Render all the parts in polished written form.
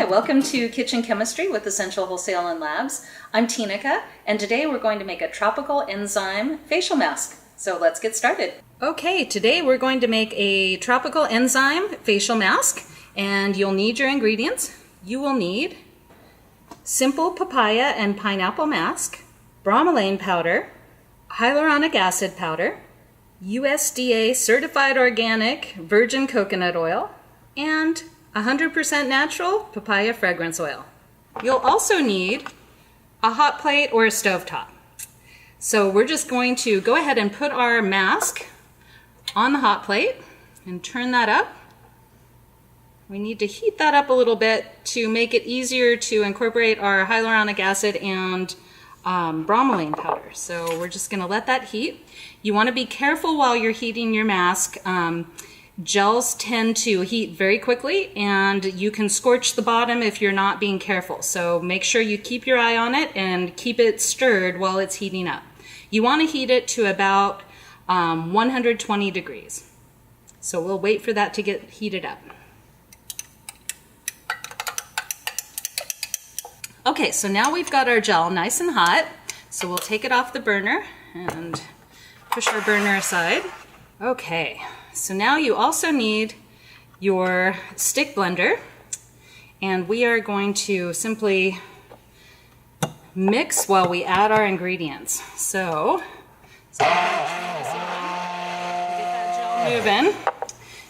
welcome to Kitchen Chemistry with Essential Wholesale and Labs. I'm Tinica, and today we're going to make a tropical enzyme facial mask. So let's get started. Okay, today we're going to make a tropical enzyme facial mask, and you'll need your ingredients. You will need simple papaya and pineapple mask, bromelain powder, hyaluronic acid powder, USDA certified organic virgin coconut oil, and 100% natural papaya fragrance oil. You'll also need a hot plate or a stovetop. So we're just going to go ahead and put our mask on the hot plate and turn that up. We need to heat that up a little bit to make it easier to incorporate our hyaluronic acid and bromelain powder. So we're just going to let that heat. You want to be careful while you're heating your mask. Gels tend to heat very quickly, and you can scorch the bottom if you're not being careful. So make sure you keep your eye on it and keep it stirred while it's heating up. You want to heat it to about 120 degrees. So we'll wait for that to get heated up. Okay, so now we've got our gel nice and hot. So we'll take it off the burner and push our burner aside. Okay. So now you also need your stick blender, and we are going to simply mix while we add our ingredients. So get that gel moving.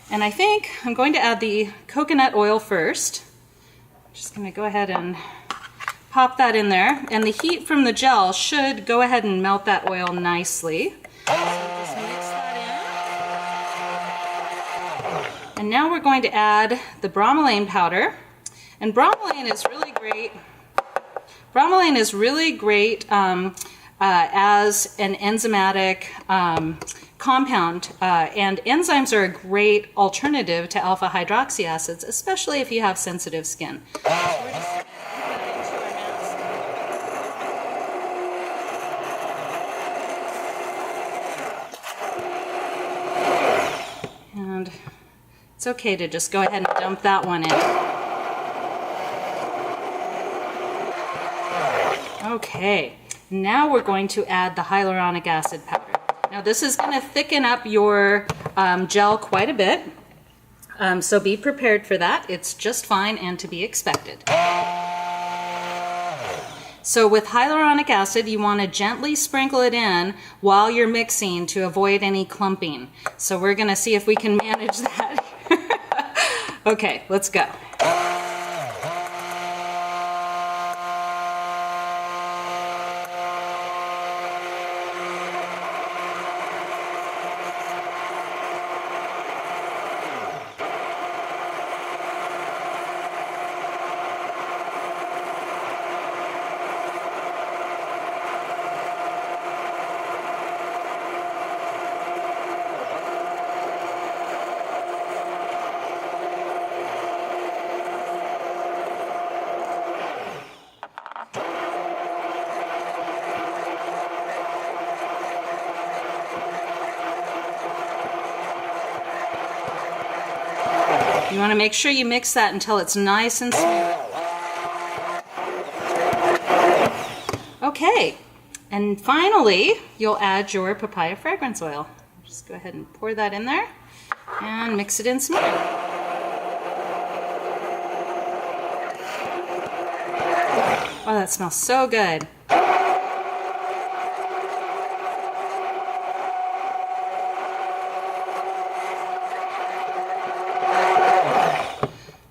And I think I'm going to add the coconut oil first. Just going to go ahead and pop that in there, and the heat from the gel should go ahead and melt that oil nicely. So just mix that in. And now we're going to add the bromelain powder. And bromelain is really great. Bromelain is really great as an enzymatic compound. And enzymes are a great alternative to alpha hydroxy acids, especially if you have sensitive skin. So we're just going to put that into our mask. And it's okay to just go ahead and dump that one in. Okay, now we're going to add the hyaluronic acid powder. Now this is going to thicken up your gel quite a bit, so be prepared for that. It's just fine and to be expected. So with hyaluronic acid, you want to gently sprinkle it in while you're mixing to avoid any clumping. So we're going to see if we can manage that. Okay, let's go. You want to make sure you mix that until it's nice and smooth. Okay, and finally, you'll add your papaya fragrance oil. Just go ahead and pour that in there and mix it in smooth. Oh, that smells so good.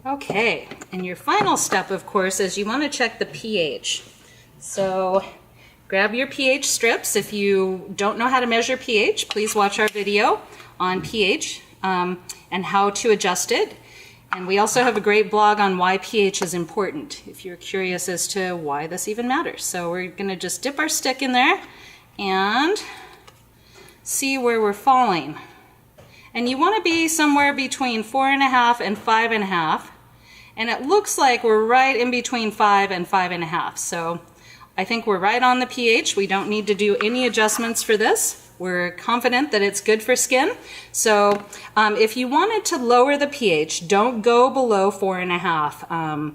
Okay, and your final step, of course, is you want to check the pH. So grab your pH strips. If you don't know how to measure pH, please watch our video on pH and how to adjust it. And we also have a great blog on why pH is important, if you're curious as to why this even matters. So we're going to just dip our stick in there and see where we're falling. And you want to be somewhere between 4.5 and 5.5. And it looks like we're right in between 5 and 5.5. So I think we're right on the pH. We don't need to do any adjustments for this. We're confident that it's good for skin. So if you wanted to lower the pH, don't go below 4.5.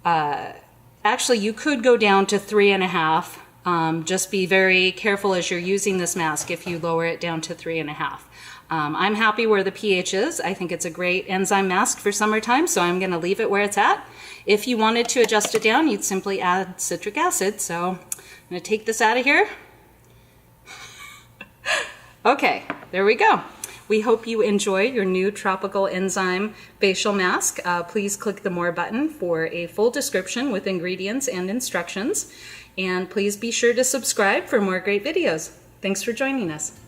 Actually, you could go down to 3.5. Just be very careful as you're using this mask if you lower it down to 3.5. I'm happy where the pH is. I think it's a great enzyme mask for summertime, so I'm going to leave it where it's at. If you wanted to adjust it down, you'd simply add citric acid. So I'm going to take this out of here. Okay, there we go. We hope you enjoy your new tropical enzyme facial mask. Please click the More button for a full description with ingredients and instructions. And please be sure to subscribe for more great videos. Thanks for joining us.